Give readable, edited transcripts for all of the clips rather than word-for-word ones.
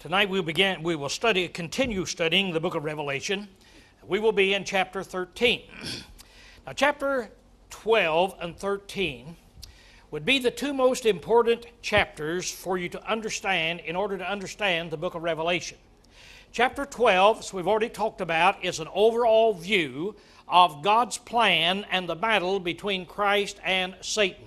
Tonight we will continue studying the book of Revelation. We will be in chapter 13. Now chapter 12 and 13 would be the two most important chapters for you to understand in order to understand the book of Revelation. Chapter 12, as we've already talked about, is an overall view of God's plan and the battle between Christ and Satan.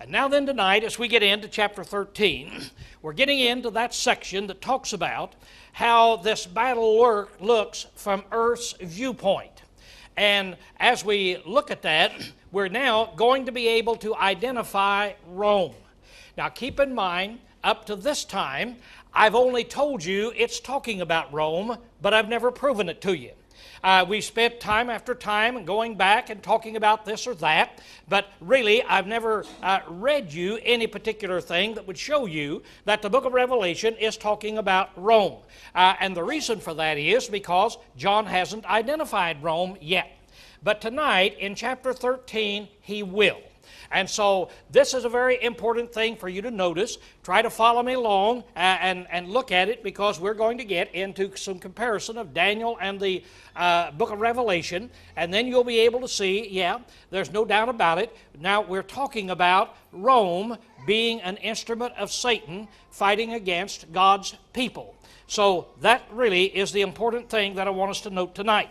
And now then tonight, as we get into chapter 13, we're getting into that section that talks about how this battle looks from earth's viewpoint. And as we look at that, we're now going to be able to identify Rome. Now keep in mind, up to this time, I've only told you it's talking about Rome, but I've never proven it to you. We've spent time after time going back and talking about this or that, but really I've never read you any particular thing that would show you that the book of Revelation is talking about Rome. And the reason for that is because John hasn't identified Rome yet. But tonight in chapter 13 he will. And so this is a very important thing for you to notice. Try to follow me along and look at it, because we're going to get into some comparison of Daniel and the book of Revelation, and then you'll be able to see, yeah, there's no doubt about it. Now we're talking about Rome being an instrument of Satan fighting against God's people. So that really is the important thing that I want us to note tonight.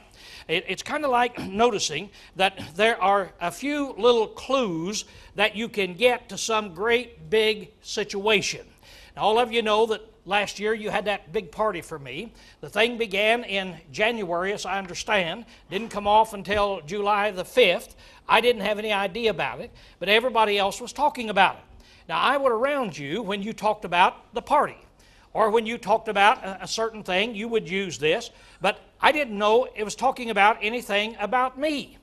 It's kind of like noticing that there are a few little clues that you can get to some great big situation. Now, all of you know that last year you had that big party for me. The thing began in January, as I understand. Didn't come off until July the 5th. I didn't have any idea about it, but everybody else was talking about it. Now, I was around you when you talked about the party. Or when you talked about a certain thing, you would use this, but I didn't know it was talking about anything about me.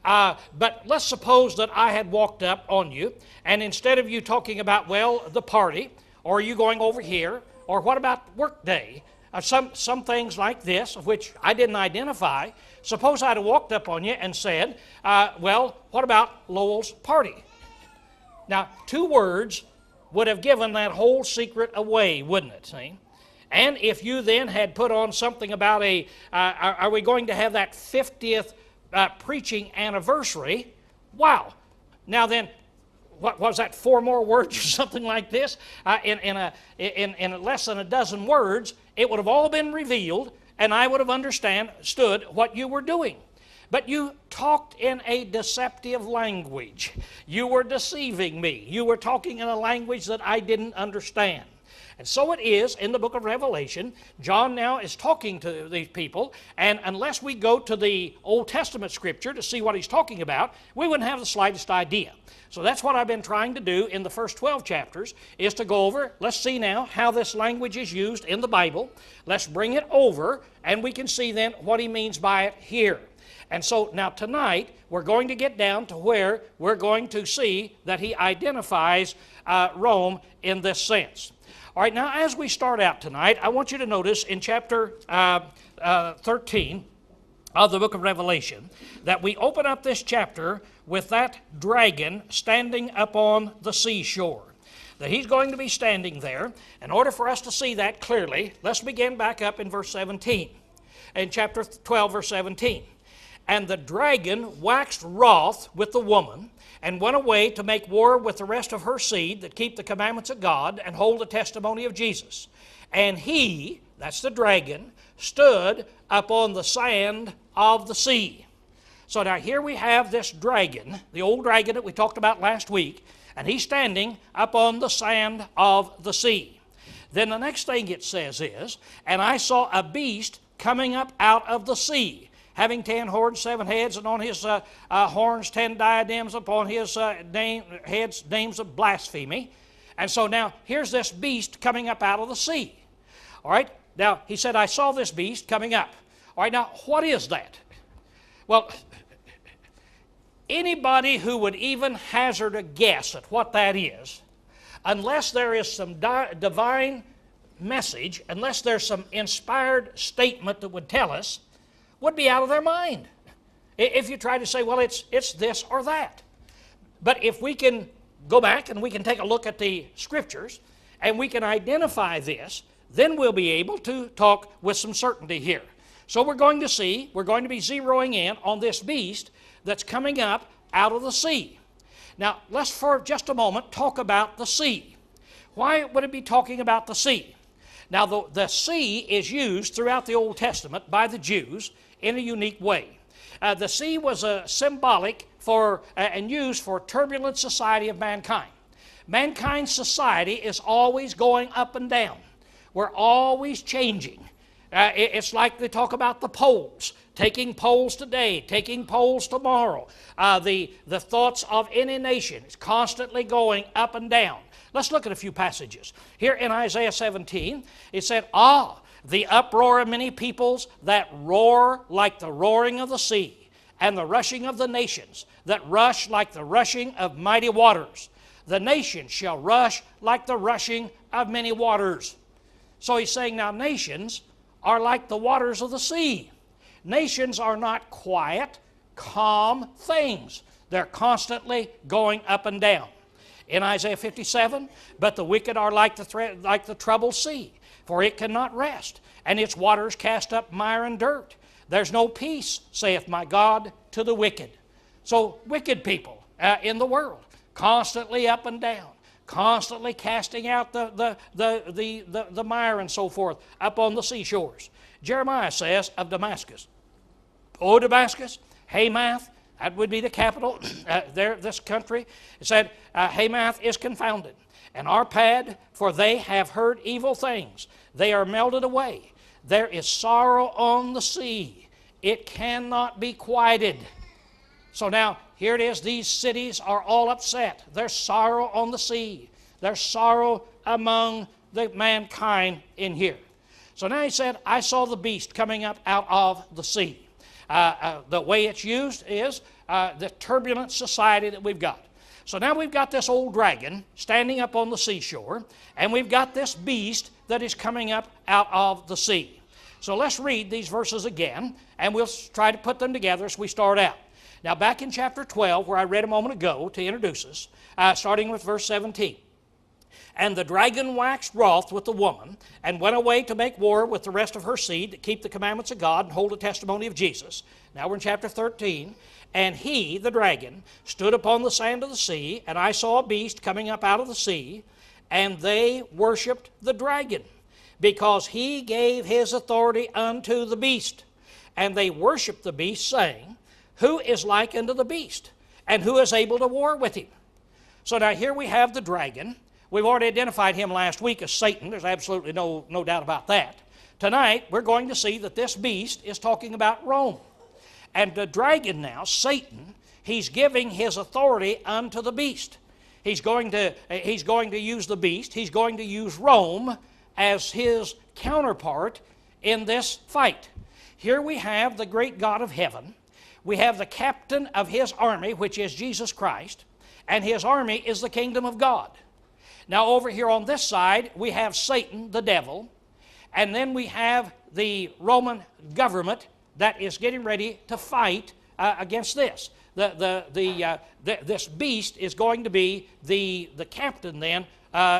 But let's suppose that I had walked up on you, and instead of you talking about, well, the party, or you going over here, or what about work day, some things like this, of which I didn't identify, suppose I'd have walked up on you and said, well, what about Lowell's party? Now, two words would have given that whole secret away, wouldn't it, see? And if you then had put on something about are we going to have that 50th preaching anniversary? Wow. Now then, what was that, 4 more words or something like this? In less than a dozen words, it would have all been revealed, and I would have understood what you were doing. But you talked in a deceptive language. You were deceiving me. You were talking in a language that I didn't understand. And so it is in the book of Revelation. John now is talking to these people, and unless we go to the Old Testament scripture to see what he's talking about, we wouldn't have the slightest idea. So that's what I've been trying to do in the first 12 chapters, is to go over, let's see now how this language is used in the Bible. Let's bring it over, and we can see then what he means by it here. And so now tonight, we're going to get down to where we're going to see that he identifies Rome in this sense. All right, now as we start out tonight, I want you to notice in chapter 13 of the book of Revelation that we open up this chapter with that dragon standing up on the seashore. That he's going to be standing there. In order for us to see that clearly, let's begin back up in verse 17. In chapter 12, verse 17. And the dragon waxed wroth with the woman, and went away to make war with the rest of her seed that keep the commandments of God and hold the testimony of Jesus. And he, that's the dragon, stood upon the sand of the sea. So now here we have this dragon, the old dragon that we talked about last week, and he's standing up on the sand of the sea. Then the next thing it says is, and I saw a beast coming up out of the sea, having 10 horns, 7 heads, and on his horns 10 diadems, upon his heads names of blasphemy. And so now here's this beast coming up out of the sea. All right, now he said, I saw this beast coming up. All right, now what is that? Well, anybody who would even hazard a guess at what that is, unless there is some divine message, unless there's some inspired statement that would tell us, would be out of their mind if you try to say, well, it's this or that. But if we can go back and we can take a look at the scriptures and we can identify this, then we'll be able to talk with some certainty here. So we're going to be zeroing in on this beast that's coming up out of the sea. Now, let's for just a moment talk about the sea. Why would it be talking about the sea? Now, the sea is used throughout the Old Testament by the Jews in a unique way. The sea was symbolic for and used for turbulent society of mankind. Mankind's society is always going up and down. We're always changing. It's like they talk about the poles, taking poles today, taking poles tomorrow. The thoughts of any nation is constantly going up and down. Let's look at a few passages. Here in Isaiah 17, it said, "Ah, the uproar of many peoples that roar like the roaring of the sea, and the rushing of the nations that rush like the rushing of mighty waters. The nations shall rush like the rushing of many waters." So he's saying now nations are like the waters of the sea. Nations are not quiet, calm things. They're constantly going up and down. In Isaiah 57, "But the wicked are like the troubled sea, for it cannot rest, and its waters cast up mire and dirt. There's no peace, saith my God, to the wicked." So wicked people in the world, constantly up and down, constantly casting out the mire and so forth up on the seashores. Jeremiah says of Damascus, "O Damascus, Hamath," that would be the capital this country. It said, "Hamath is confounded, and Arpad, for they have heard evil things. They are melted away. There is sorrow on the sea. It cannot be quieted." So now, here it is. These cities are all upset. There's sorrow on the sea. There's sorrow among the mankind in here. So now he said, "I saw the beast coming up out of the sea." The way it's used is the turbulent society that we've got. So now we've got this old dragon standing up on the seashore, and we've got this beast that is coming up out of the sea. So let's read these verses again, and we'll try to put them together as we start out. Now back in chapter 12, where I read a moment ago to introduce us, starting with verse 17. "And the dragon waxed wroth with the woman, and went away to make war with the rest of her seed that keep the commandments of God and hold the testimony of Jesus." Now we're in chapter 13. "And he," the dragon, "stood upon the sand of the sea, and I saw a beast coming up out of the sea, and they worshipped the dragon, because he gave his authority unto the beast. And they worshipped the beast, saying, Who is like unto the beast, and who is able to war with him?" So now here we have the dragon. We've already identified him last week as Satan. There's absolutely no doubt about that. Tonight, we're going to see that this beast is talking about Rome. And the dragon now, Satan, he's giving his authority unto the beast. He's going to use the beast. He's going to use Rome as his counterpart in this fight. Here we have the great God of heaven. We have the captain of his army, which is Jesus Christ, and his army is the kingdom of God. Now over here on this side, we have Satan, the devil, and then we have the Roman government that is getting ready to fight against this. This beast is going to be the captain then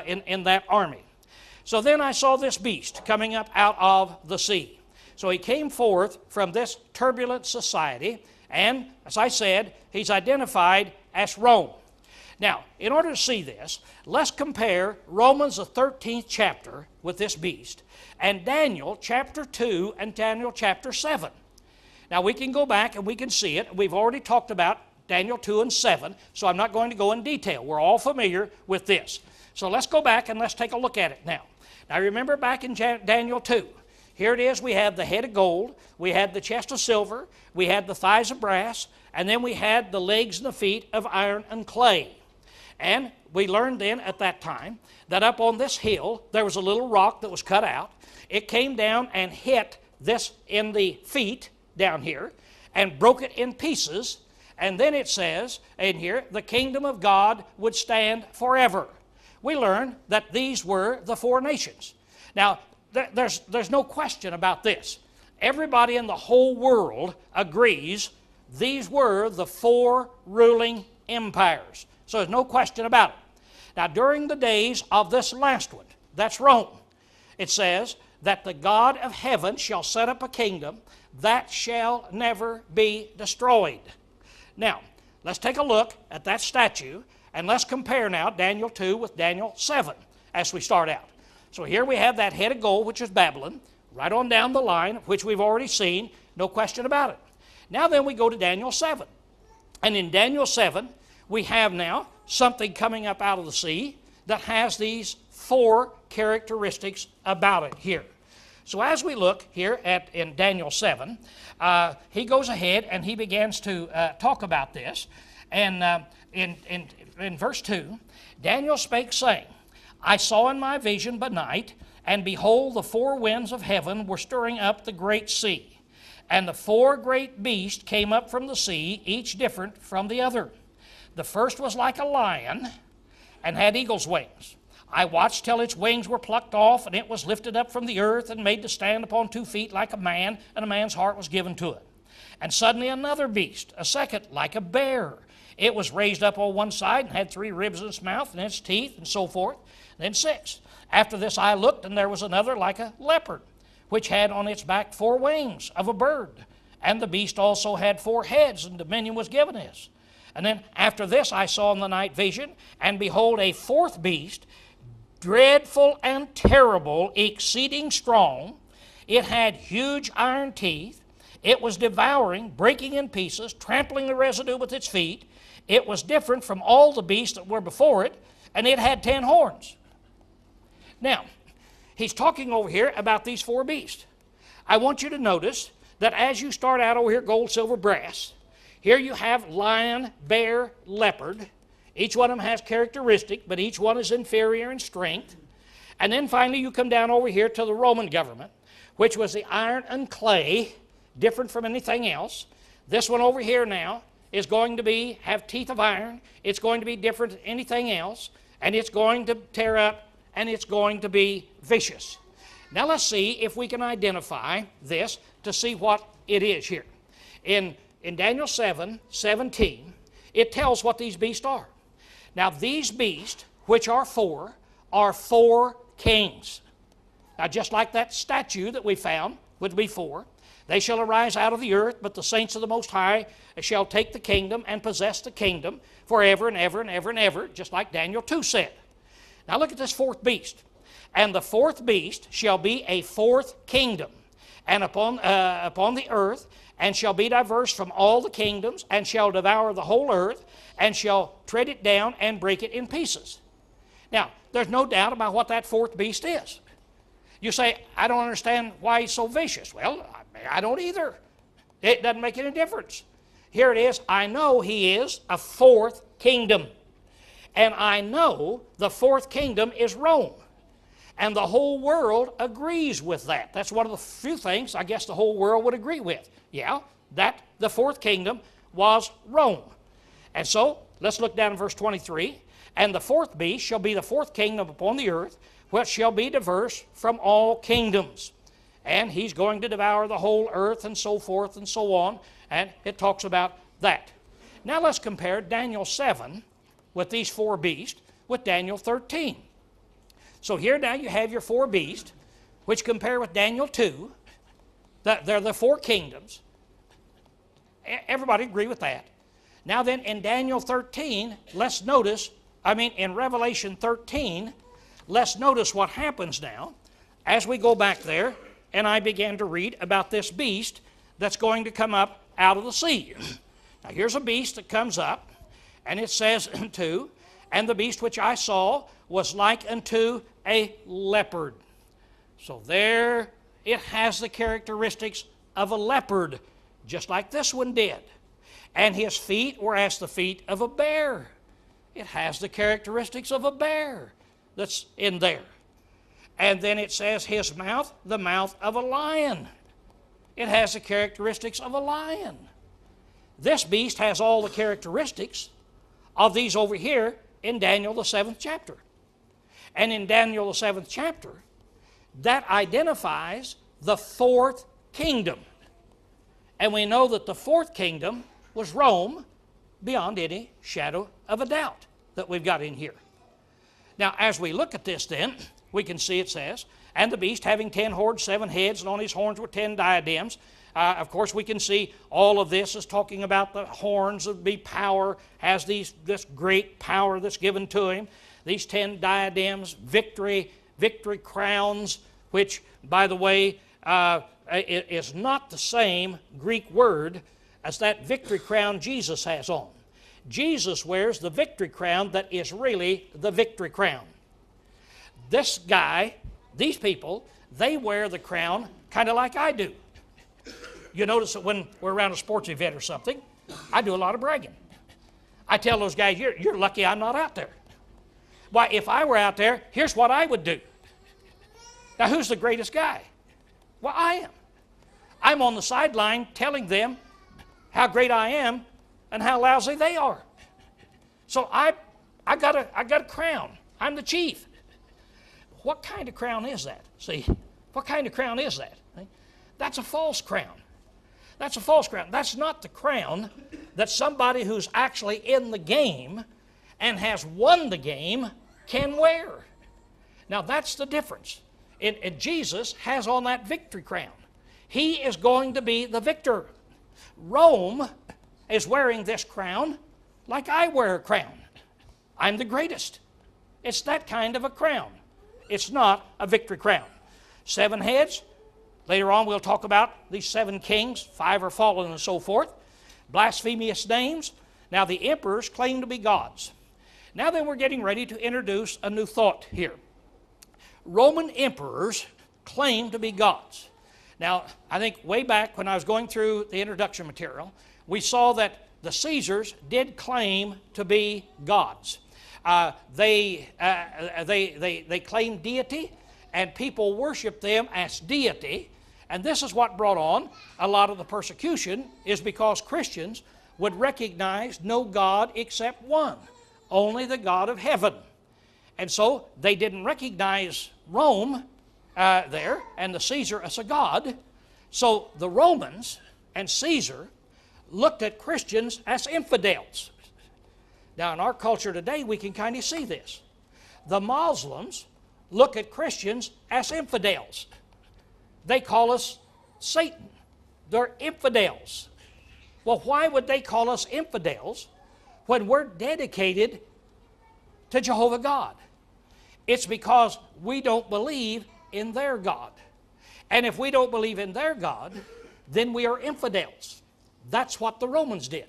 in that army. So then I saw this beast coming up out of the sea. So he came forth from this turbulent society, and as I said, he's identified as Rome. Now, in order to see this, let's compare Romans the 13th chapter with this beast, and Daniel chapter 2 and Daniel chapter 7. Now, we can go back and we can see it. We've already talked about Daniel 2 and 7, so I'm not going to go in detail. We're all familiar with this. So let's go back and let's take a look at it now. Now, remember back in Daniel 2. Here it is. We have the head of gold. We had the chest of silver. We had the thighs of brass. And then we had the legs and the feet of iron and clay. And we learned then at that time that up on this hill there was a little rock that was cut out. It came down and hit this in the feet down here and broke it in pieces. And then it says in here, the kingdom of God would stand forever. We learned that these were the four nations. Now, there's no question about this. Everybody in the whole world agrees these were the four ruling empires. So there's no question about it. Now, during the days of this last one, that's Rome, it says that the God of heaven shall set up a kingdom that shall never be destroyed. Now, let's take a look at that statue, and let's compare now Daniel 2 with Daniel 7 as we start out. So here we have that head of gold, which is Babylon, right on down the line, which we've already seen, no question about it. Now then we go to Daniel 7. And in Daniel 7, we have now something coming up out of the sea that has these 4 characteristics about it here. So as we look here in Daniel 7, he goes ahead and he begins to talk about this. And in verse 2, Daniel spake, saying, I saw in my vision by night, and behold, the 4 winds of heaven were stirring up the great sea. And the 4 great beasts came up from the sea, each different from the other. The first was like a lion, and had eagle's wings. I watched till its wings were plucked off, and it was lifted up from the earth, and made to stand upon 2 feet like a man, and a man's heart was given to it. And suddenly another beast, a second, like a bear. It was raised up on one side, and had 3 ribs in its mouth, and its teeth, and so forth. Then 6. After this I looked, and there was another like a leopard, which had on its back 4 wings of a bird. And the beast also had 4 heads, and dominion was given his. And then after this I saw in the night vision, and behold, a 4th beast, dreadful and terrible, exceeding strong. It had huge iron teeth. It was devouring, breaking in pieces, trampling the residue with its feet. It was different from all the beasts that were before it, and it had 10 horns. Now, he's talking over here about these 4 beasts. I want you to notice that as you start out over here, gold, silver, brass, here you have lion, bear, leopard. Each one of them has characteristic, but each one is inferior in strength. And then finally you come down over here to the Roman government, which was the iron and clay, different from anything else. This one over here now is going to have teeth of iron. It's going to be different than anything else, and it's going to tear up, and it's going to be vicious. Now let's see if we can identify this to see what it is here. In Daniel 7:17, it tells what these beasts are. Now these beasts, which are 4 kings. Now just like that statue that we found would be 4, they shall arise out of the earth, but the saints of the Most High shall take the kingdom and possess the kingdom forever and ever and ever and ever, just like Daniel 2 said. Now look at this 4th beast. And the 4th beast shall be a 4th kingdom, and upon the earth, and shall be diverse from all the kingdoms, and shall devour the whole earth, and shall tread it down and break it in pieces. Now, there's no doubt about what that 4th beast is. You say, I don't understand why he's so vicious. Well, I don't either. It doesn't make any difference. Here it is. I know he is a 4th kingdom. And I know the 4th kingdom is Rome. And the whole world agrees with that. That's one of the few things I guess the whole world would agree with. Yeah, that the 4th kingdom was Rome. And so, let's look down in verse 23. And the 4th beast shall be the 4th kingdom upon the earth, which shall be diverse from all kingdoms. And he's going to devour the whole earth, and so forth and so on. And it talks about that. Now let's compare Daniel 7 with these 4 beasts with Daniel 13. So here now you have your 4 beasts, which compare with Daniel 2. They're the 4 kingdoms. Everybody agree with that. Now then, in Daniel 13, in Revelation 13, let's notice what happens now as we go back there, and I began to read about this beast that's going to come up out of the sea. Now here's a beast that comes up, and it says unto, and the beast which I saw was like unto a leopard. So there it has the characteristics of a leopard, just like this one did. And his feet were as the feet of a bear. It has the characteristics of a bear that's in there. And then it says his mouth, the mouth of a lion. It has the characteristics of a lion. This beast has all the characteristics of these over here in Daniel the 7th chapter. And in Daniel the 7th chapter, that identifies the 4th kingdom. And we know that the 4th kingdom was Rome, beyond any shadow of a doubt that we've got in here. Now, as we look at this then, we can see it says, and the beast having 10 horns, 7 heads, and on his horns were 10 diadems. Of course, we can see all of this is talking about the horns of be power, has this great power that's given to him. These 10 diadems, victory crowns, which, by the way, is not the same Greek word as that victory crown Jesus has on. Jesus wears the victory crown that is really the victory crown. This guy, these people, they wear the crown kind of like I do. You notice that when we're around a sports event or something, I do a lot of bragging. I tell those guys, you're lucky I'm not out there. Why, if I were out there, here's what I would do. Now, who's the greatest guy? Well, I am. I'm on the sideline telling them how great I am and how lousy they are. So I got a crown. I'm the chief. What kind of crown is that? See, what kind of crown is that? That's a false crown. That's a false crown. That's not the crown that somebody who's actually in the game and has won the game can wear. Now that's the difference. And Jesus has on that victory crown. He is going to be the victor. Rome is wearing this crown like I wear a crown. I'm the greatest. It's that kind of a crown. It's not a victory crown. 7 heads. Later on we'll talk about these 7 kings. 5 are fallen and so forth. Blasphemous names. Now the emperors claim to be gods. Now then we're getting ready to introduce a new thought here. Roman emperors claim to be gods. Now I think way back when I was going through the introduction material, we saw that the Caesars did claim to be gods. They claimed deity, and people worshiped them as deity. And this is what brought on a lot of the persecution, is because Christians would recognize no God except one, only the God of heaven. And so they didn't recognize Rome there and the Caesar as a god. So the Romans and Caesar looked at Christians as infidels. Now in our culture today we can kind of see this. The Muslims look at Christians as infidels. They call us Satan. They're infidels. Well, why would they call us infidels when we're dedicated to Jehovah God? It's because we don't believe in their God. And if we don't believe in their God, then we are infidels. That's what the Romans did.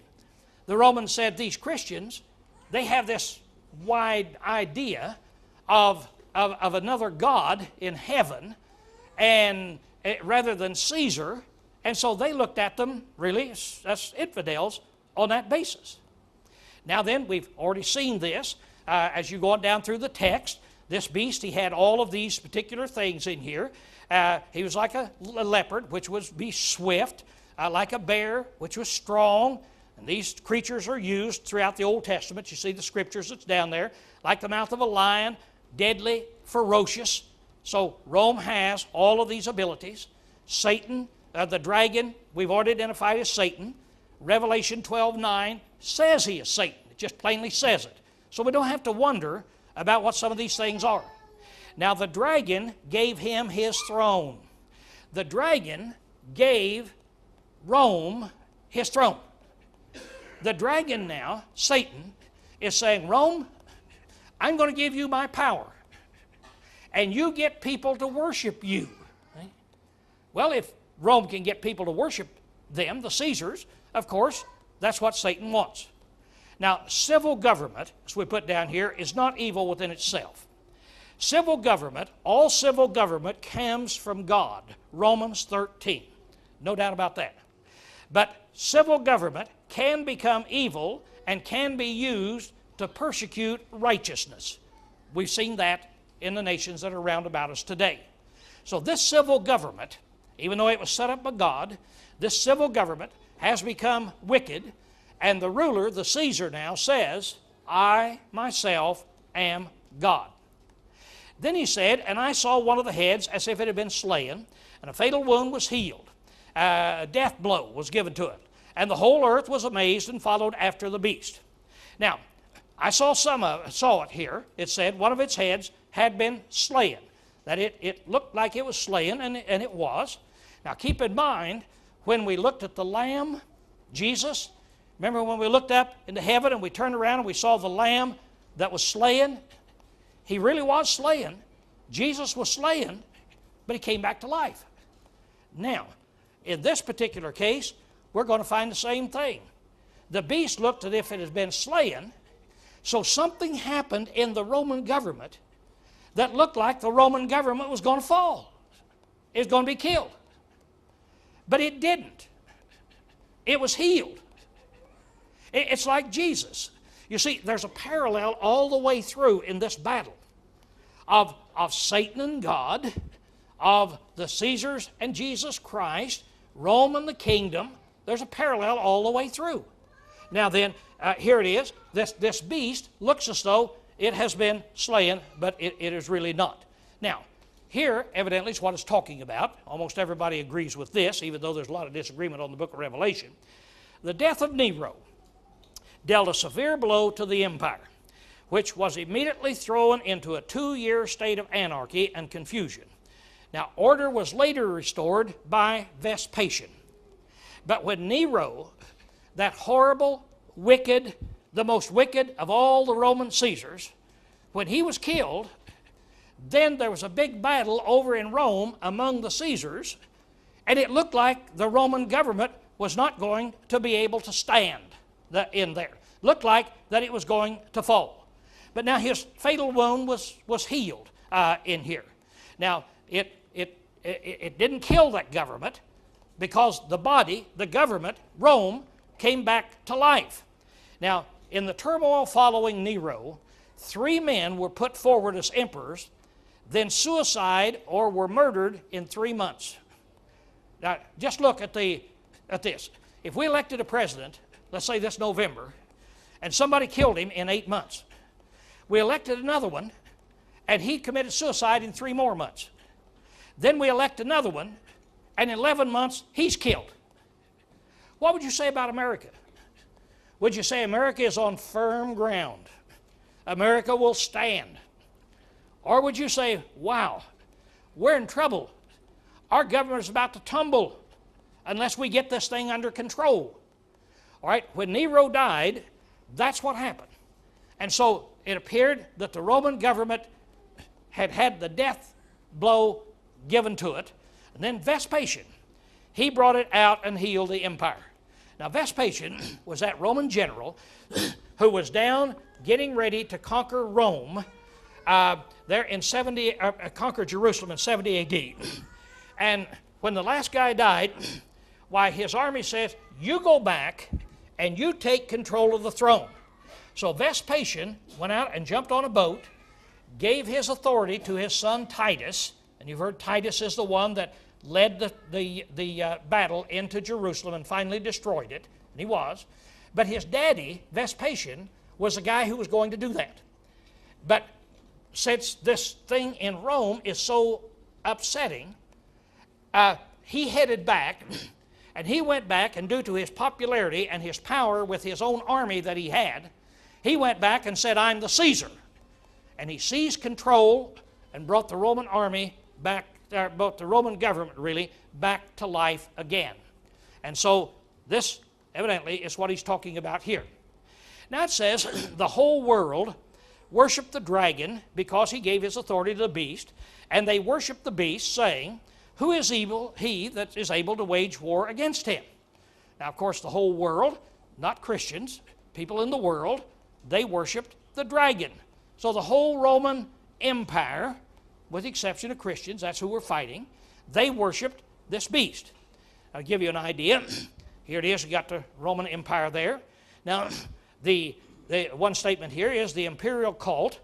The Romans said these Christians, they have this wide idea of another God in heaven, and rather than Caesar, and so they looked at them really as infidels on that basis. Now then, we've already seen this as you go on down through the text. This beast, he had all of these particular things in here. He was like a leopard, which was be swift, like a bear, which was strong. And these creatures are used throughout the Old Testament. You see the scriptures that's down there. Like the mouth of a lion, deadly, ferocious. So Rome has all of these abilities. Satan, the dragon, we've already identified as Satan. Revelation 12:9 says he is Satan. It just plainly says it. So we don't have to wonder about what some of these things are. Now the dragon gave him his throne. The dragon gave Rome his throne. The dragon now, Satan, is saying, Rome, I'm going to give you my power. And you get people to worship you. Well, if Rome can get people to worship them, the Caesars, of course, that's what Satan wants. Now, civil government, as we put down here, is not evil within itself. Civil government, all civil government comes from God. Romans 13. No doubt about that. But civil government can become evil and can be used to persecute righteousness. We've seen that in the nations that are round about us today. So this civil government, even though it was set up by God, this civil government has become wicked, and the ruler, the Caesar now, says, I myself am God. Then he said, and I saw one of the heads as if it had been slain, and a fatal wound was healed. A death blow was given to it, and the whole earth was amazed and followed after the beast. Now, I saw it here. It said one of its heads had been slain. that it looked like it was slain, and it was. Now keep in mind, when we looked at the Lamb, Jesus, remember when we looked up into heaven and we turned around and we saw the Lamb that was slain? He really was slain. Jesus was slain, but he came back to life. Now, in this particular case, we're going to find the same thing. The beast looked as if it had been slain, so something happened in the Roman government that looked like the Roman government was going to fall. It was going to be killed. But it didn't. It was healed. It's like Jesus. You see, there's a parallel all the way through in this battle of Satan and God, of the Caesars and Jesus Christ, Rome and the kingdom. There's a parallel all the way through. Now then, here it is. This beast looks as though it has been slain, but it is really not. Now, here, evidently, is what it's talking about. Almost everybody agrees with this, even though there's a lot of disagreement on the book of Revelation. The death of Nero dealt a severe blow to the empire, which was immediately thrown into a 2-year state of anarchy and confusion. Now, order was later restored by Vespasian. But when Nero, that horrible, wicked, the most wicked of all the Roman Caesars, when he was killed, then there was a big battle over in Rome among the Caesars, and it looked like the Roman government was not going to be able to stand in there. Looked like that it was going to fall. But now his fatal wound was healed in here. Now, it didn't kill that government, because the body, the government, Rome, came back to life. Now, in the turmoil following Nero, 3 men were put forward as emperors, then suicide or were murdered in 3 months. Now, just look at this. If we elected a president, let's say this November, and somebody killed him in 8 months, we elected another one, and he committed suicide in 3 more months. Then we elect another one, and in 11 months, he's killed. What would you say about America? Would you say America is on firm ground? America will stand? Or would you say, wow, we're in trouble. Our government is about to tumble unless we get this thing under control. All right, when Nero died, that's what happened. And so it appeared that the Roman government had had the death blow given to it. And then Vespasian, he brought it out and healed the empire. Now Vespasian was that Roman general who was down getting ready to conquer Rome there in conquer Jerusalem in 70 A.D. And when the last guy died, why, his army says, you go back and you take control of the throne. So Vespasian went out and jumped on a boat, gave his authority to his son Titus, and you've heard Titus is the one that led the battle into Jerusalem and finally destroyed it, and he was. But his daddy, Vespasian, was the guy who was going to do that. But since this thing in Rome is so upsetting, he headed back, and he went back, and due to his popularity and his power with his own army that he had, he went back and said, I'm the Caesar. And he seized control and brought the Roman army back, brought the Roman government really back to life again. And so this evidently is what he's talking about here. Now it says, the whole world worshiped the dragon because he gave his authority to the beast, and they worshiped the beast, saying, who is evil? He that is able to wage war against him. Now, of course, the whole world, not Christians, people in the world, they worshiped the dragon. So the whole Roman Empire, with the exception of Christians, that's who we're fighting, they worshiped this beast. I'll give you an idea. Here it is, you got the Roman Empire there. Now, the one statement here is the imperial cult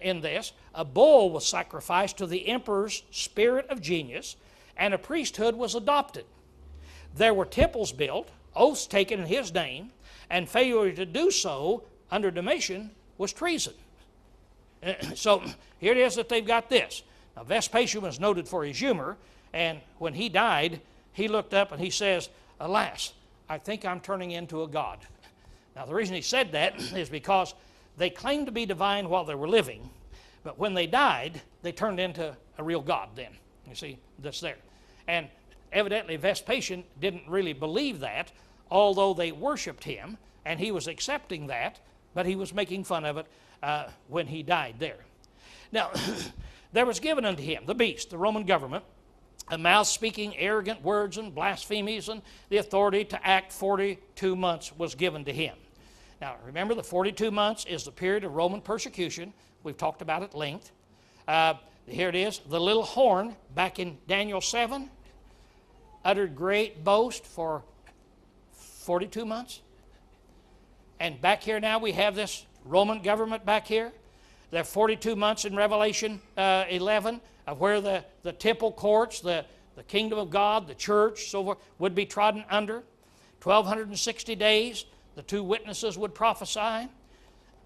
in this. A bull was sacrificed to the emperor's spirit of genius, and a priesthood was adopted. There were temples built, oaths taken in his name, and failure to do so under Domitian was treason. So here it is that they've got this. Now Vespasian was noted for his humor, and when he died, he looked up and he says, alas, I think I'm turning into a god. Now the reason he said that is because they claimed to be divine while they were living, but when they died, they turned into a real god then. You see, that's there. And evidently Vespasian didn't really believe that, although they worshiped him, and he was accepting that, but he was making fun of it when he died there. Now, there was given unto him, the beast, the Roman government, a mouth speaking arrogant words and blasphemies, and the authority to act 42 months was given to him. Now, remember, the 42 months is the period of Roman persecution. We've talked about it at length. Here it is. The little horn, back in Daniel 7, uttered great boast for 42 months. And back here now we have this Roman government back here. There are 42 months in Revelation 11 of where the temple courts, the kingdom of God, the church, so forth, would be trodden under. 1,260 days, the two witnesses would prophesy.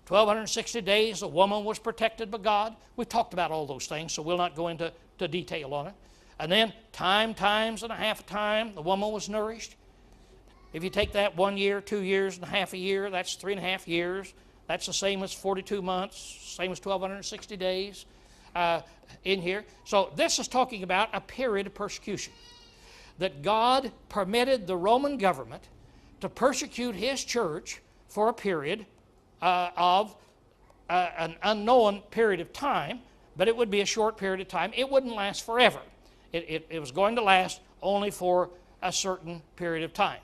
1,260 days, the woman was protected by God. We've talked about all those things, so we'll not go into detail on it. And then times and a half a time, the woman was nourished. If you take that 1 year, 2 years and a half a year, that's 3.5 years. That's the same as 42 months, same as 1,260 days in here. So this is talking about a period of persecution. That God permitted the Roman government to persecute his church for a period of an unknown period of time, but it would be a short period of time. It wouldn't last forever. It was going to last only for a certain period of time.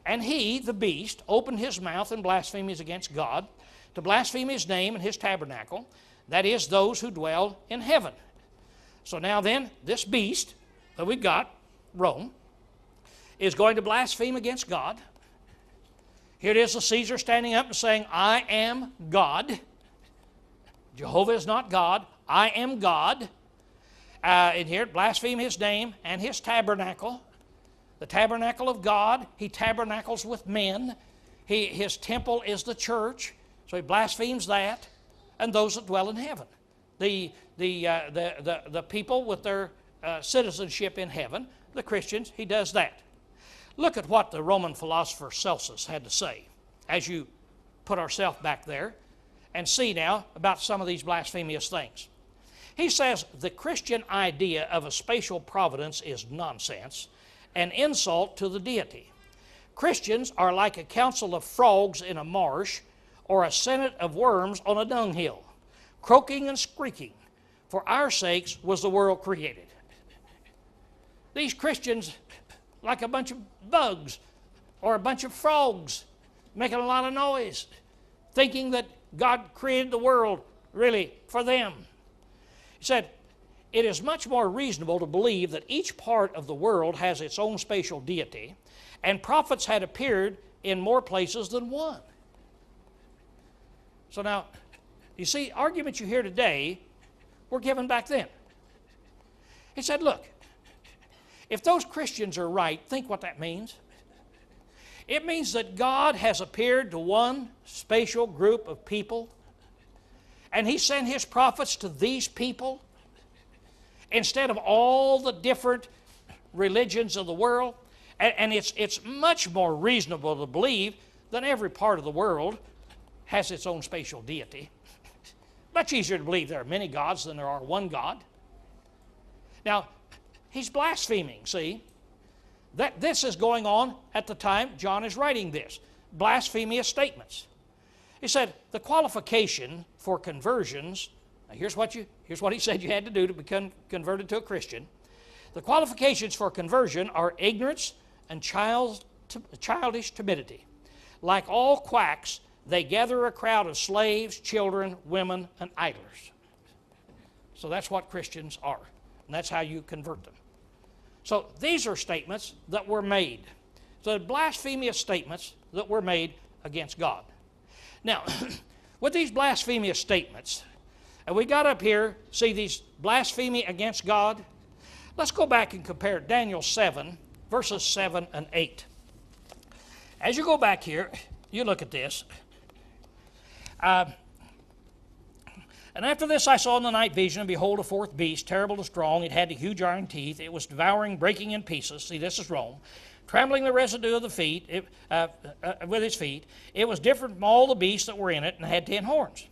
And he, the beast, opened his mouth in blasphemies against God, to blaspheme his name and his tabernacle, that is, those who dwell in heaven. So now then, this beast that we've got, Rome, is going to blaspheme against God. Here it is, the Caesar standing up and saying, I am God. Jehovah is not God. I am God. In here, blaspheme his name and his tabernacle. The tabernacle of God, he tabernacles with men. His temple is the church, so he blasphemes that, and those that dwell in heaven. The people with their citizenship in heaven, the Christians, he does that. Look at what the Roman philosopher Celsus had to say as you put ourselves back there and see now about some of these blasphemous things. He says the Christian idea of a spatial providence is nonsense, an insult to the deity. Christians are like a council of frogs in a marsh or a senate of worms on a dunghill, croaking and squeaking. For our sakes was the world created. These Christians, like a bunch of bugs or a bunch of frogs, making a lot of noise, thinking that God created the world really for them. He said, it is much more reasonable to believe that each part of the world has its own spatial deity, and prophets had appeared in more places than one. So now, you see, arguments you hear today were given back then. He said, look, if those Christians are right, think what that means. It means that God has appeared to one spatial group of people, and he sent his prophets to these people instead of all the different religions of the world. And it's much more reasonable to believe that every part of the world has its own spatial deity. Much easier to believe there are many gods than there are one God. Now, he's blaspheming, see? That this is going on at the time John is writing this. Blasphemous statements. He said the qualification for conversions, now here's what he said you had to do to become converted to a Christian. The qualifications for conversion are ignorance and childish timidity. Like all quacks, they gather a crowd of slaves, children, women, and idlers. So that's what Christians are, and that's how you convert them. So these are statements that were made. So blasphemous statements that were made against God. Now, with these blasphemous statements, and we got up here, see these blasphemy against God? Let's go back and compare Daniel 7, verses 7 and 8. As you go back here, you look at this. And after this I saw in the night vision, and behold, a fourth beast, terrible and strong. It had the huge iron teeth. It was devouring, breaking in pieces. See, this is Rome. Trampling the residue of the feet with its feet. It was different from all the beasts that were in it, and had 10 horns.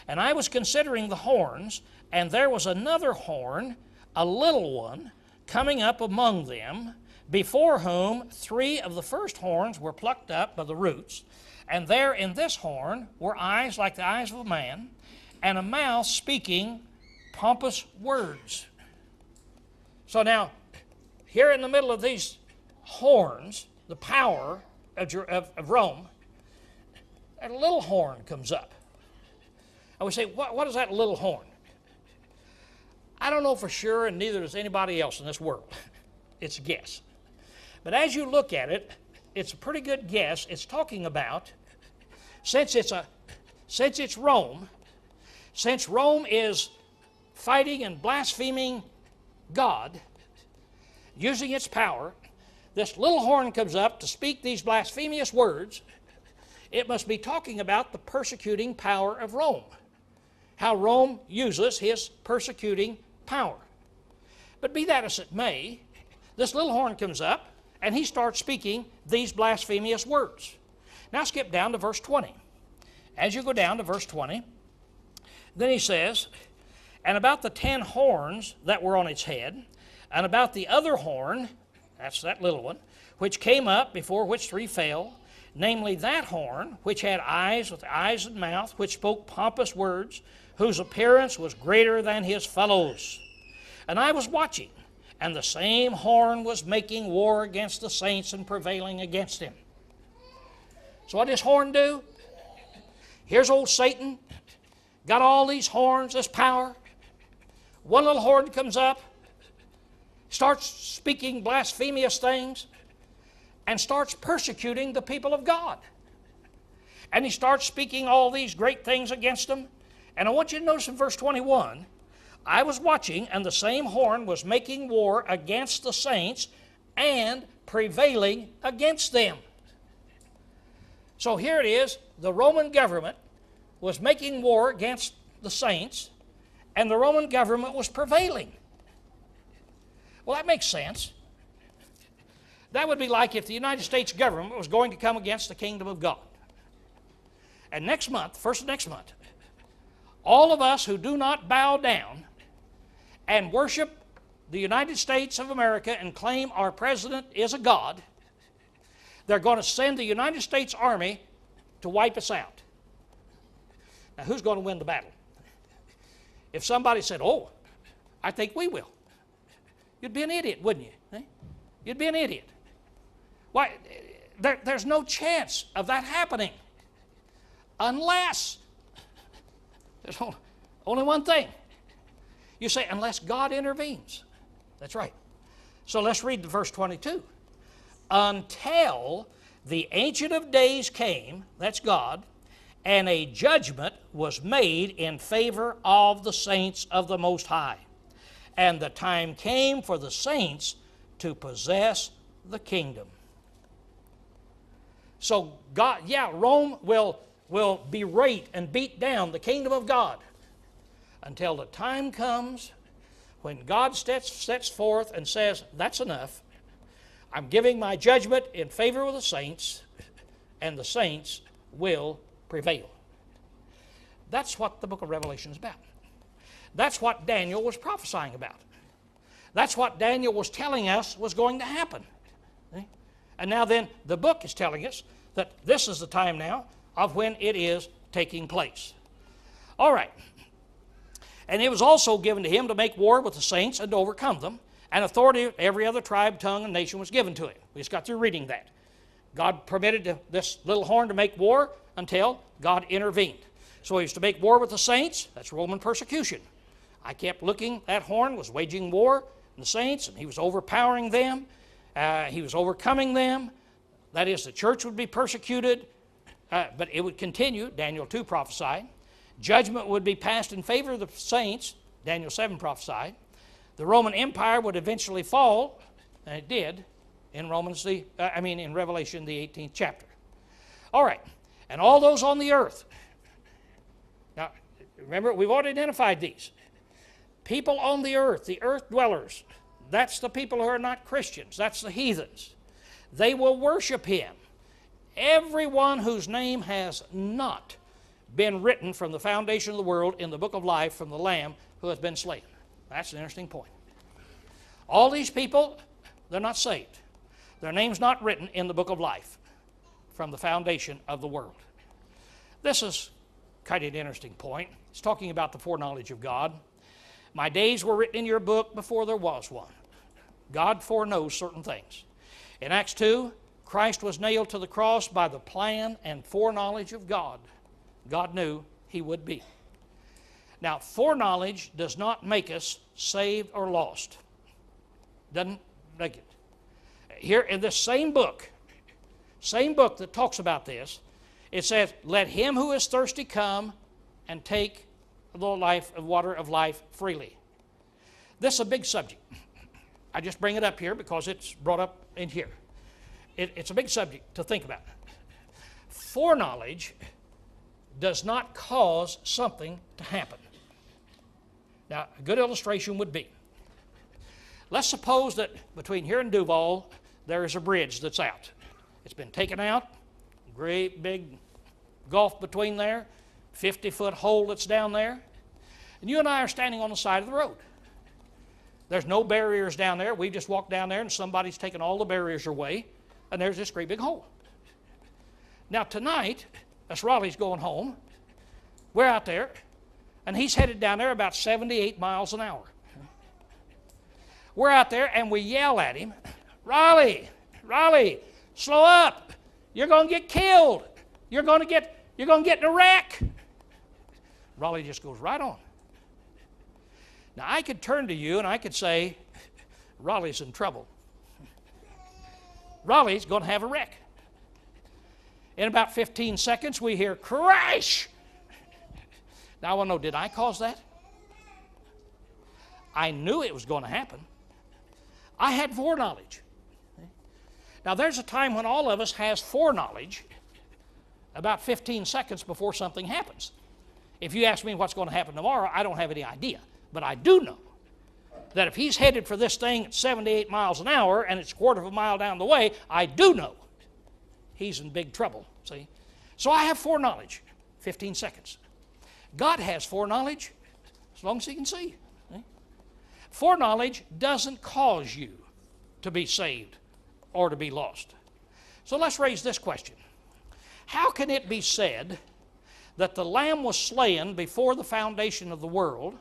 And I was considering the horns, And there was another horn, a little one, coming up among them, before whom 3 of the first horns were plucked up by the roots. And there in this horn were eyes like the eyes of a man, and a mouth speaking pompous words. So now, here in the middle of these horns, the power of Rome, a little horn comes up. And we say, what is that little horn? I don't know for sure, and neither does anybody else in this world. It's a guess. But as you look at it, it's a pretty good guess. It's talking about, since it's Rome, since Rome is fighting and blaspheming God, using its power, this little horn comes up to speak these blasphemous words. It must be talking about the persecuting power of Rome, how Rome uses his persecuting power. But be that as it may, this little horn comes up and he starts speaking these blasphemous words. Now skip down to verse 20. As you go down to verse 20, then he says, and about the 10 horns that were on its head, and about the other horn, that's that little one, which came up, before which 3 fell, namely that horn which had eyes with eyes and mouth, which spoke pompous words, whose appearance was greater than his fellows. And I was watching, and the same horn was making war against the saints and prevailing against him. So what does this horn do? Here's old Satan, got all these horns, this power. One little horn comes up, starts speaking blasphemous things, and starts persecuting the people of God. And he starts speaking all these great things against them. And I want you to notice in verse 21, I was watching, and the same horn was making war against the saints and prevailing against them. So here it is, the Roman government was making war against the saints, and the Roman government was prevailing. Well, that makes sense. That would be like if the United States government was going to come against the kingdom of God. And next month, first of next month, all of us who do not bow down and worship the United States of America and claim our president is a god, they're going to send the United States Army to wipe us out. Now, who's going to win the battle? If somebody said, oh, I think we will, you'd be an idiot, wouldn't you? You'd be an idiot. Why? There's no chance of that happening unless, there's only one thing. You say, unless God intervenes. That's right. So let's read verse 22. Until the Ancient of Days came, that's God, and a judgment was made in favor of the saints of the Most High. And the time came for the saints to possess the kingdom. So God, Rome will berate and beat down the kingdom of God until the time comes when God sets forth and says, that's enough. I'm giving my judgment in favor of the saints, and the saints will prevail. That's what the book of Revelation is about. That's what Daniel was prophesying about. That's what Daniel was telling us was going to happen. And now then, the book is telling us that this is the time now of when it is taking place. All right. And it was also given to him to make war with the saints and to overcome them. And authority of every other tribe, tongue, and nation was given to him. We just got through reading that. God permitted this little horn to make war until God intervened. So he was to make war with the saints. That's Roman persecution. I kept looking. That horn was waging war on the saints, and he was overpowering them. He was overcoming them. That is, the church would be persecuted, but it would continue. Daniel 2 prophesied. Judgment would be passed in favor of the saints. Daniel 7 prophesied. The Roman Empire would eventually fall, and it did, in Revelation, the 18th chapter. All right, and all those on the earth. Now, remember, we've already identified these. People on the earth dwellers, that's the people who are not Christians, that's the heathens. They will worship him. Everyone whose name has not been written from the foundation of the world in the book of life from the Lamb who has been slain. That's an interesting point. All these people, they're not saved. Their name's not written in the book of life from the foundation of the world. This is kind of an interesting point. It's talking about the foreknowledge of God. My days were written in your book before there was one. God foreknows certain things. In Acts 2, Christ was nailed to the cross by the plan and foreknowledge of God. God knew he would be. Now, foreknowledge does not make us saved or lost. Doesn't make it. Here in this same book that talks about this, it says, let him who is thirsty come and take the water of life freely. This is a big subject. I just bring it up here because it's brought up in here. It's a big subject to think about. Foreknowledge does not cause something to happen. Now, a good illustration would be, let's suppose that between here and Duval, there is a bridge that's out. It's been taken out, great big gulf between there, 50-foot hole that's down there, and you and I are standing on the side of the road. There's no barriers down there. We just walked down there and somebody's taken all the barriers away, and there's this great big hole. Now tonight, as Raleigh's going home, we're out there, and he's headed down there about 78 miles an hour. We're out there and we yell at him, Raleigh, slow up. You're going to get killed. You're going to get in a wreck. Raleigh just goes right on. Now I could turn to you and I could say, Raleigh's in trouble. Raleigh's going to have a wreck. In about 15 seconds we hear crash. Now I want to know, did I cause that? I knew it was going to happen. I had foreknowledge. Now there's a time when all of us has foreknowledge about 15 seconds before something happens. If you ask me what's going to happen tomorrow, I don't have any idea. But I do know that if he's headed for this thing at 78 miles an hour and it's a quarter of a mile down the way, I do know he's in big trouble, see? So I have foreknowledge, 15 seconds. God has foreknowledge as long as he can see. See? Foreknowledge doesn't cause you to be saved or to be lost. So let's raise this question. How can it be said that the Lamb was slain before the foundation of the world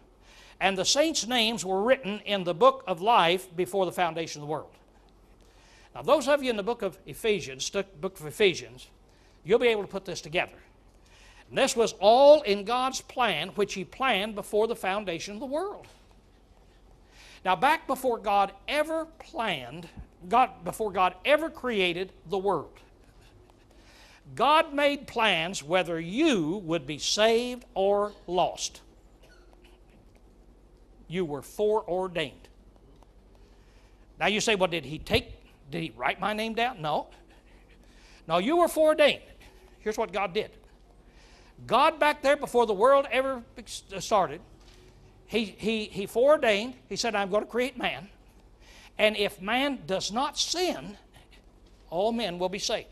and the saints' names were written in the book of life before the foundation of the world? Now those of you in the book of Ephesians, you'll be able to put this together. And this was all in God's plan, which he planned before the foundation of the world. Now back before God ever created the world, God made plans whether you would be saved or lost. You were foreordained. Now you say, well, did he write my name down? No. No, you were foreordained. Here's what God did. God back there before the world ever started, he foreordained. He said, I'm going to create man. And if man does not sin, all men will be saved.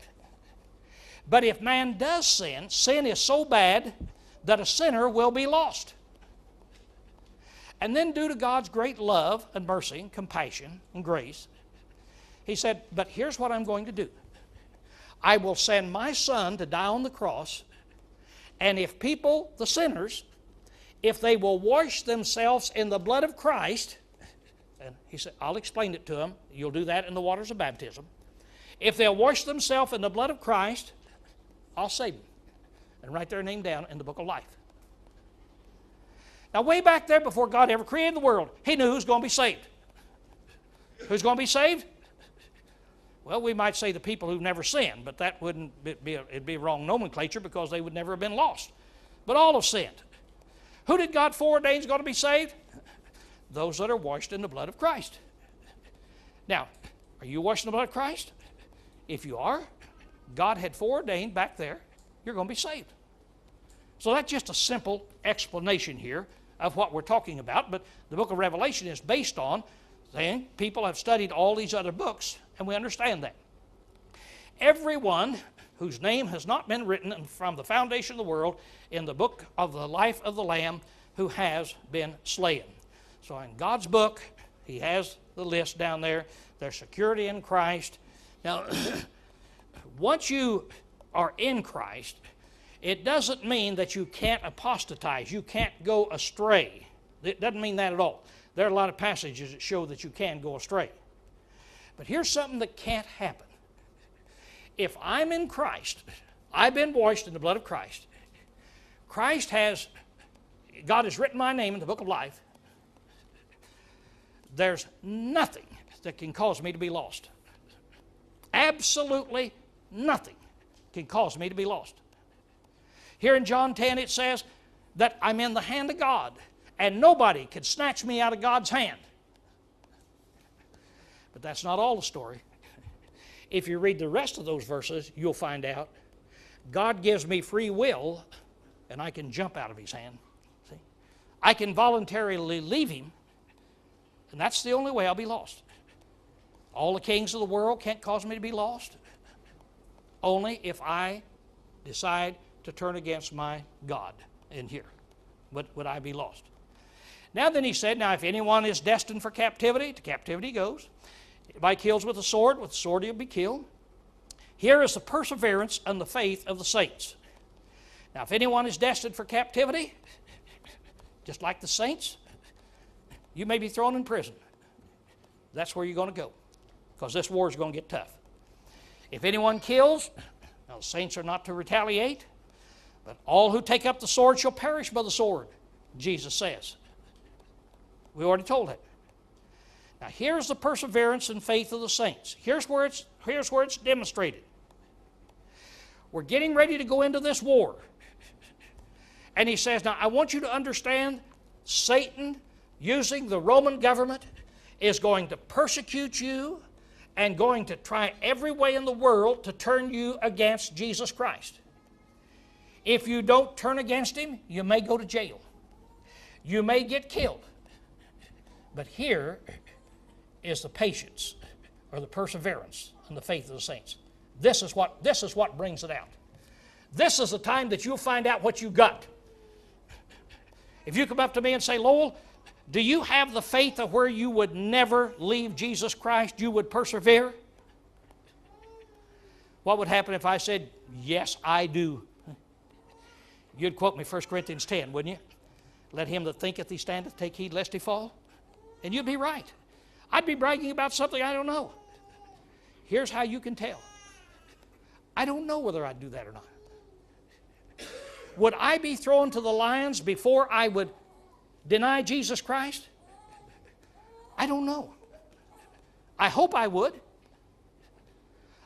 But if man does sin, sin is so bad that a sinner will be lost. And then due to God's great love and mercy and compassion and grace, he said, but here's what I'm going to do. I will send my son to die on the cross, and if people, the sinners, if they will wash themselves in the blood of Christ, and he said, I'll explain it to them. You'll do that in the waters of baptism. If they'll wash themselves in the blood of Christ, I'll save them. And write their name down in the book of life. Now, way back there before God ever created the world, he knew who's going to be saved. Who's going to be saved? Well, we might say the people who've never sinned, but that wouldn't be it'd be a wrong nomenclature because they would never have been lost. But all have sinned. Who did God foreordain is going to be saved? Those that are washed in the blood of Christ. Now, are you washed in the blood of Christ? If you are, God had foreordained back there, you're going to be saved. So that's just a simple explanation here of what we're talking about, but the book of Revelation is based on saying people have studied all these other books, and we understand that. Everyone whose name has not been written from the foundation of the world in the book of the life of the Lamb, who has been slain. So in God's book, he has the list down there. There's security in Christ. Now, once you are in Christ, it doesn't mean that you can't apostatize. You can't go astray. It doesn't mean that at all. There are a lot of passages that show that you can go astray. But here's something that can't happen. If I'm in Christ, I've been washed in the blood of Christ. God has written my name in the book of life. There's nothing that can cause me to be lost. Absolutely nothing can cause me to be lost. Here in John 10 it says that I'm in the hand of God, and nobody can snatch me out of God's hand. But that's not all the story. If you read the rest of those verses, you'll find out God gives me free will, and I can jump out of his hand. See? I can voluntarily leave him, and that's the only way I'll be lost. All the kings of the world can't cause me to be lost. Only if I decide to turn against my God in here would I be lost. Now then he said, now if anyone is destined for captivity, to captivity he goes. If he kills with the sword he'll be killed. Here is the perseverance and the faith of the saints. Now if anyone is destined for captivity, just like the saints, you may be thrown in prison. That's where you're going to go, because this war is going to get tough. If anyone kills, now the saints are not to retaliate, but all who take up the sword shall perish by the sword, Jesus says. We already told it. Now here's the perseverance and faith of the saints. Here's where it's demonstrated. We're getting ready to go into this war. And he says, now I want you to understand, Satan, using the Roman government, is going to persecute you and going to try every way in the world to turn you against Jesus Christ. If you don't turn against him, you may go to jail. You may get killed. But here is the patience, or the perseverance, and the faith of the saints. This is what brings it out. This is the time that you'll find out what you got. If you come up to me and say, Lowell, do you have the faith of where you would never leave Jesus Christ, you would persevere? What would happen if I said, yes, I do? You'd quote me 1 Corinthians 10, wouldn't you? Let him that thinketh he standeth take heed lest he fall. And you'd be right. I'd be bragging about something I don't know. Here's how you can tell. I don't know whether I'd do that or not. Would I be thrown to the lions before I would deny Jesus Christ? I don't know. I hope I would.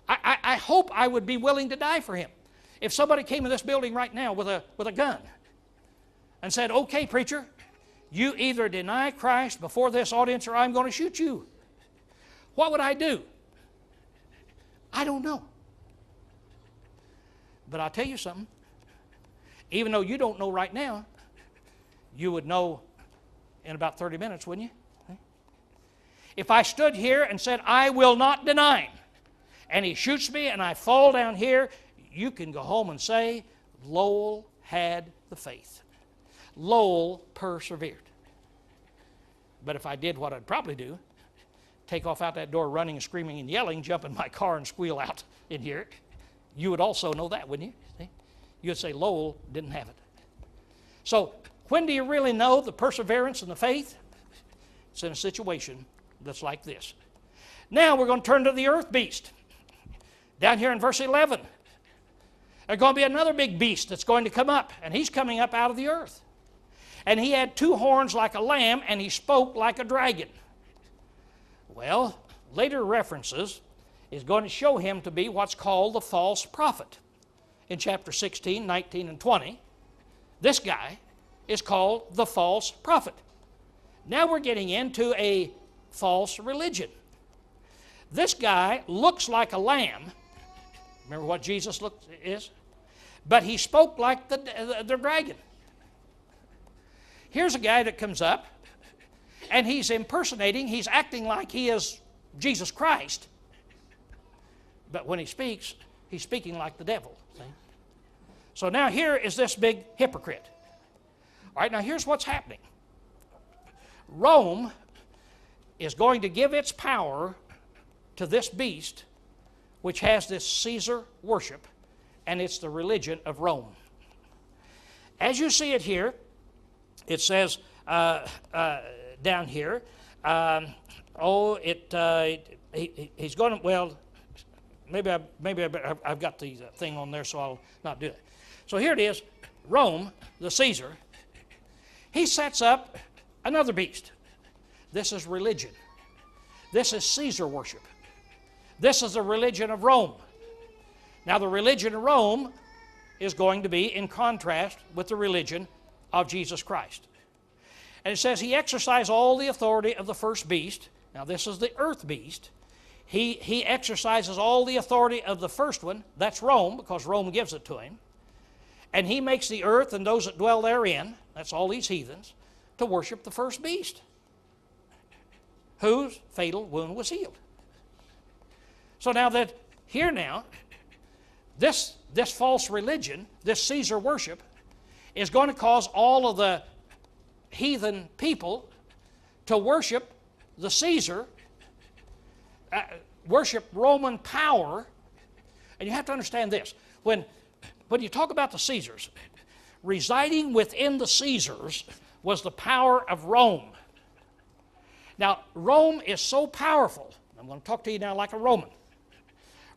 I hope I would be willing to die for him. If somebody came in this building right now with a gun and said, okay, preacher, you either deny Christ before this audience or I'm going to shoot you, what would I do? I don't know. But I'll tell you something. Even though you don't know right now, you would know in about 30 minutes, wouldn't you? If I stood here and said, I will not deny him, and he shoots me and I fall down here, you can go home and say, Lowell had the faith. Lowell persevered. But if I did what I'd probably do, take off out that door running and screaming and yelling, jump in my car and squeal out in here, you would also know that, wouldn't you? See? You'd say Lowell didn't have it. So when do you really know the perseverance and the faith? It's in a situation that's like this. Now we're going to turn to the earth beast. Down here in verse 11, there's going to be another big beast that's going to come up, and he's coming up out of the earth. And he had two horns like a lamb, and he spoke like a dragon. Well, later references is going to show him to be what's called the false prophet. In chapter 16, 19, and 20, this guy is called the false prophet. Now we're getting into a false religion. This guy looks like a lamb. Remember what Jesus is? But he spoke like the dragon. Here's a guy that comes up, and he's impersonating, he's acting like he is Jesus Christ. But when he speaks, he's speaking like the devil. See? So now here is this big hypocrite. All right, now here's what's happening. Rome is going to give its power to this beast, which has this Caesar worship, and it's the religion of Rome. As you see it here, it says down here, he's going to, well, maybe I've got the thing on there, so I'll not do that. So here it is, Rome, the Caesar, he sets up another beast. This is religion. This is Caesar worship. This is the religion of Rome. Now the religion of Rome is going to be in contrast with the religion of Jesus Christ. And it says he exercised all the authority of the first beast. Now this is the earth beast. He exercises all the authority of the first one. That's Rome, because Rome gives it to him. And he makes the earth and those that dwell therein, that's all these heathens, to worship the first beast, whose fatal wound was healed. So now that, here now, this false religion, this Caesar worship, is going to cause all of the heathen people to worship the Caesar, worship Roman power. And you have to understand this. When you talk about the Caesars, residing within the Caesars was the power of Rome. Now, Rome is so powerful. I'm going to talk to you now like a Roman.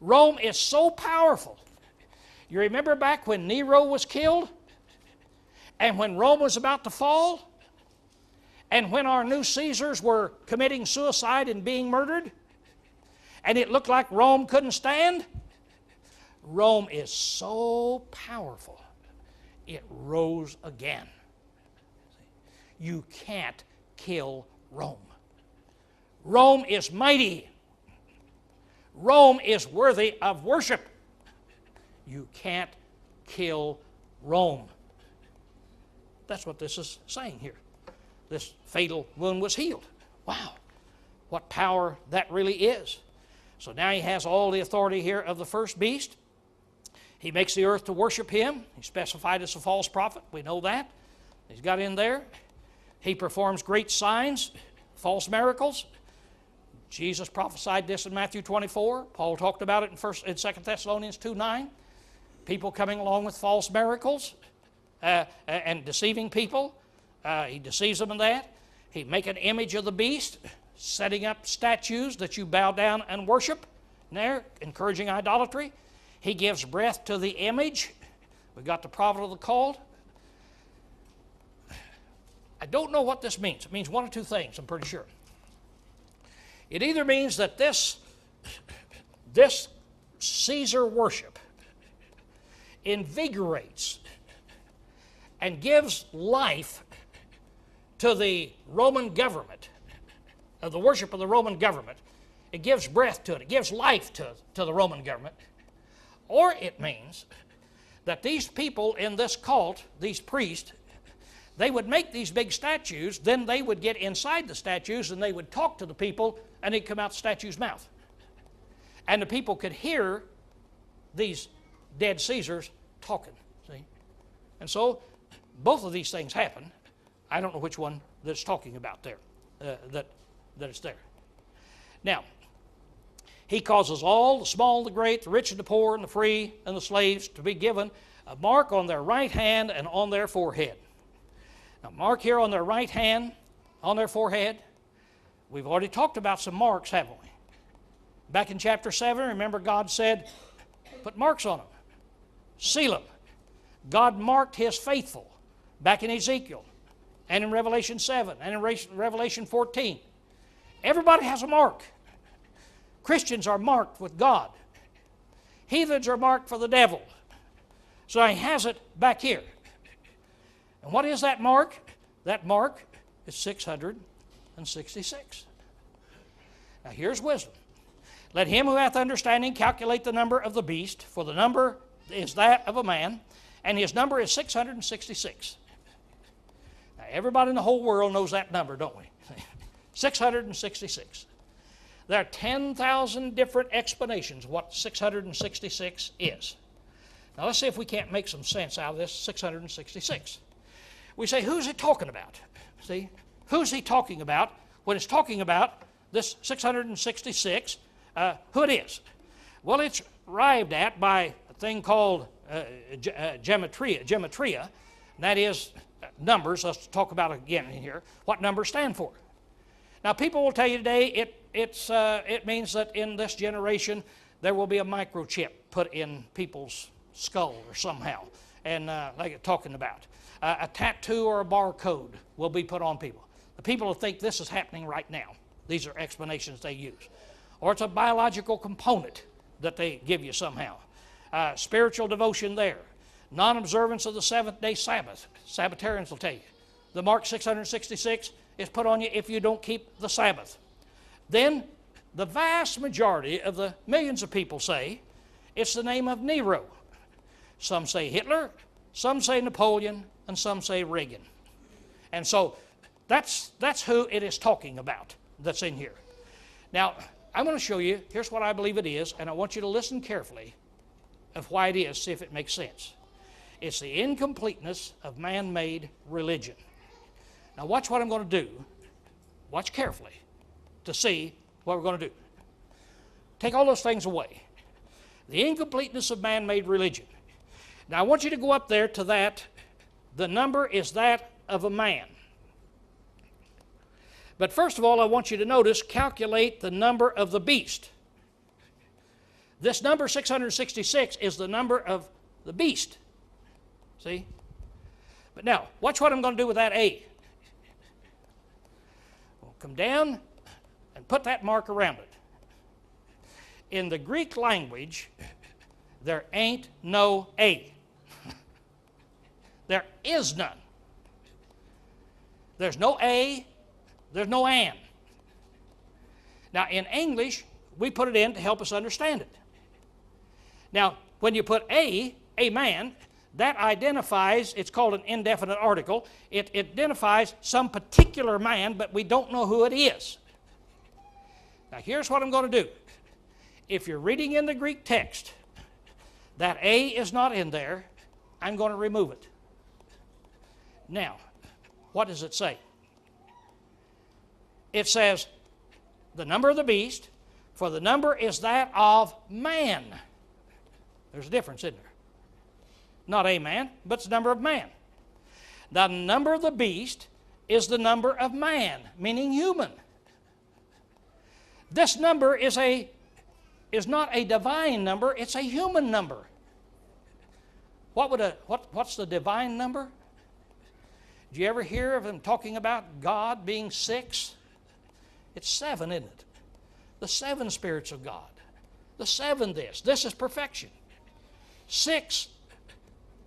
Rome is so powerful. You remember back when Nero was killed? And when Rome was about to fall? And when our new Caesars were committing suicide and being murdered? And it looked like Rome couldn't stand? Rome is so powerful, it rose again. You can't kill Rome. Rome is mighty. Rome is worthy of worship. You can't kill Rome. That's what this is saying here. This fatal wound was healed. Wow, what power that really is. So now he has all the authority here of the first beast. He makes the earth to worship him. He's specified as a false prophet. We know that. He's got in there. He performs great signs, false miracles. Jesus prophesied this in Matthew 24. Paul talked about it in 2 Thessalonians 2:9. People coming along with false miracles and deceiving people. He deceives them in that. He make an image of the beast, setting up statues that you bow down and worship. There, encouraging idolatry. He gives breath to the image. We've got the prophet of the called. I don't know what this means. It means one of two things, I'm pretty sure. It either means that this Caesar worship invigorates and gives life to the Roman government, the worship of the Roman government. It gives breath to it. It gives life to the Roman government. Or it means that these people in this cult, these priests, they would make these big statues, then they would get inside the statues and they would talk to the people and it'd come out the statue's mouth. And the people could hear these dead Caesars talking, see? And so both of these things happen. I don't know which one that's talking about there, that it's there. Now, he causes all, the small, the great, the rich and the poor, and the free and the slaves to be given a mark on their right hand and on their forehead. Now, mark here on their right hand, on their forehead. We've already talked about some marks, haven't we? Back in chapter 7, remember God said, put marks on them, seal them. God marked his faithful back in Ezekiel and in Revelation 7 and in Revelation 14. Everybody has a mark. Christians are marked with God. Heathens are marked for the devil. So he has it back here. And what is that mark? That mark is 666. Now here's wisdom. Let him who hath understanding calculate the number of the beast, for the number is that of a man, and his number is 666. Now everybody in the whole world knows that number, don't we? 666. There are 10,000 different explanations of what 666 is. Now let's see if we can't make some sense out of this 666. we say, who's it talking about? See, who's he talking about when it's talking about this 666, who it is? Well, it's arrived at by a thing called gematria, and that is numbers. Let's talk about it again in here. What numbers stand for? Now, people will tell you today it means that in this generation there will be a microchip put in people's skull or somehow, and like it's talking about. A tattoo or a barcode will be put on people. The people will think this is happening right now. These are explanations they use. Or it's a biological component that they give you somehow. Spiritual devotion there. Non-observance of the seventh-day Sabbath. Sabbatarians will tell you. The mark 666 is put on you if you don't keep the Sabbath. Then the vast majority of the millions of people say it's the name of Nero. Some say Hitler, some say Napoleon, and some say Reagan. And so that's who it is talking about that's in here. Now, I'm going to show you, here's what I believe it is, and I want you to listen carefully of why it is, see if it makes sense. It's the incompleteness of man-made religion. Now watch what I'm going to do. Watch carefully to see what we're going to do. Take all those things away. The incompleteness of man-made religion. Now I want you to go up there to that. The number is that of a man. But first of all, I want you to notice, calculate the number of the beast. This number 666 is the number of the beast. See? But now, watch what I'm going to do with that A. We'll come down and put that mark around it. In the Greek language, there ain't no A. There is none. There's no A, there's no an. Now, in English, we put it in to help us understand it. Now, when you put a man, that identifies, it's called an indefinite article. It identifies some particular man, but we don't know who it is. Now, here's what I'm going to do. If you're reading in the Greek text, that A is not in there, I'm going to remove it. Now, what does it say? It says, the number of the beast, for the number is that of man. There's a difference, isn't there? Not a man, but it's the number of man. The number of the beast is the number of man, meaning human. This number is not a divine number, it's a human number. What's the divine number? Did you ever hear of them talking about God being 6? It's 7, isn't it? The 7 spirits of God. The 7 this. This is perfection. 6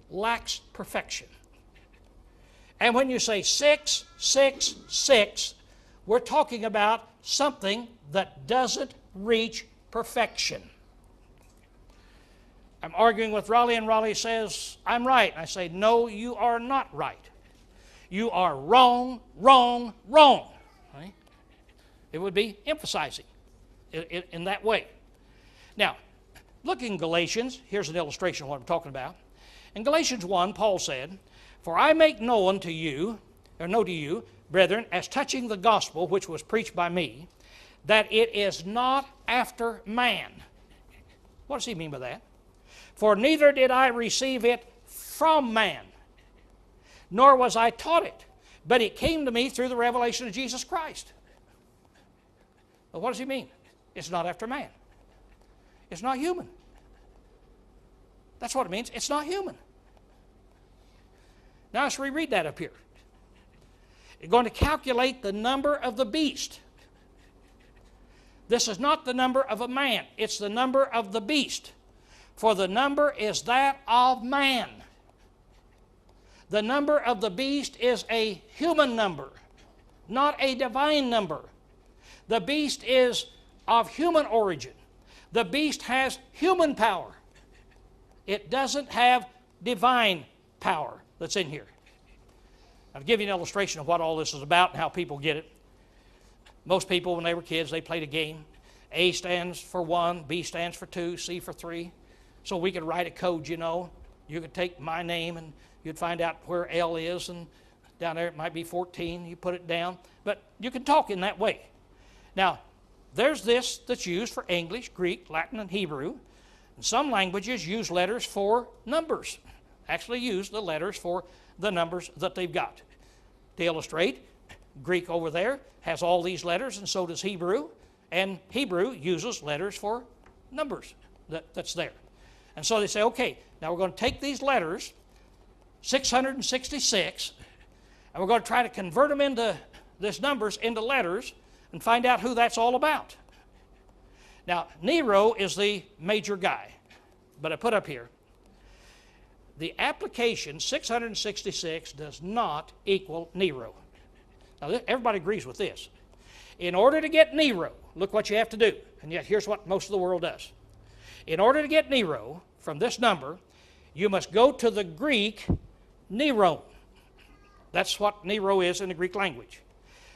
lacks perfection. And when you say 6, 6, 6, we're talking about something that doesn't reach perfection. I'm arguing with Raleigh, and Raleigh says, I'm right. I say, no, you are not right. You are wrong, wrong, wrong. Right? It would be emphasizing it in that way. Now, look in Galatians. Here's an illustration of what I'm talking about. In Galatians 1, Paul said, for I make known to you, brethren, as touching the gospel which was preached by me, that it is not after man. What does he mean by that? For neither did I receive it from man, nor was I taught it, but it came to me through the revelation of Jesus Christ. Well, what does he mean? It's not after man. It's not human. That's what it means. It's not human. Now let's reread that up here. You're going to calculate the number of the beast. This is not the number of a man. It's the number of the beast. For the number is that of man. The number of the beast is a human number, not a divine number. The beast is of human origin. The beast has human power. It doesn't have divine power that's in here. I'll give you an illustration of what all this is about and how people get it. Most people, when they were kids, they played a game. A stands for 1, B stands for 2, C for 3. So we could write a code, you know. You could take my name and you'd find out where L is and Down there it might be 14. You put it down. But you can talk in that way. Now, there's this that's used for English, Greek, Latin, and Hebrew. And some languages use letters for numbers. Actually use the letters for the numbers that they've got. To illustrate, Greek over there has all these letters, and so does Hebrew. And Hebrew uses letters for numbers that's there. And so they say, okay, now we're going to take these letters, 666, and we're going to try to convert them into these numbers into letters and find out who that's all about. Now, Nero is the major guy, but I put up here, the application 666 does not equal Nero. Now, everybody agrees with this. In order to get Nero, look what you have to do. And yet here's what most of the world does. In order to get Nero from this number, you must go to the Greek Nero. That's what Nero is in the Greek language.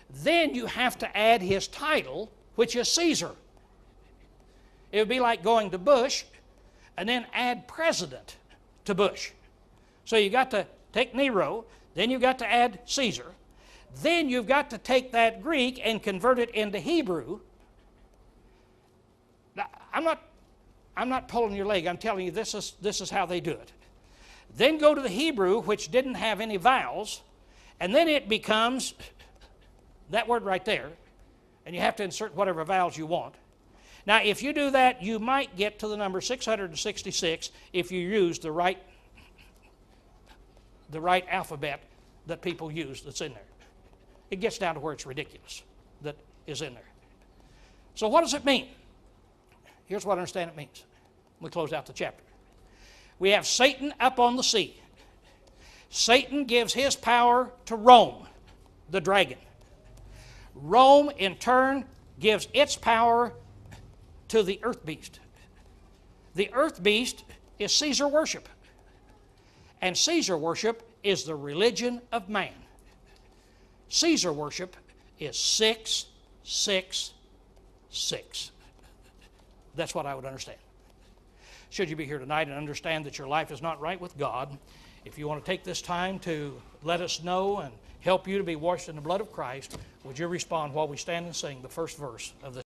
Then you have to add his title, which is Caesar. It would be like going to Bush and then add president to Bush. So you got to take Nero, then you've got to add Caesar. Then you've got to take that Greek and convert it into Hebrew. Now, I'm not pulling your leg. I'm telling you this is how they do it. Then go to the Hebrew, which didn't have any vowels, and then it becomes that word right there, and you have to insert whatever vowels you want. Now, if you do that, you might get to the number 666 if you use the right alphabet that people use that's in there. It gets down to where it's ridiculous that is in there. So what does it mean? Here's what I understand it means. We close out the chapter. We have Satan up on the sea. Satan gives his power to Rome, the dragon. Rome, in turn, gives its power to the earth beast. The earth beast is Caesar worship. And Caesar worship is the religion of man. Caesar worship is 666. That's what I would understand. Should you be here tonight and understand that your life is not right with God, if you want to take this time to let us know and help you to be washed in the blood of Christ, would you respond while we stand and sing the first verse of this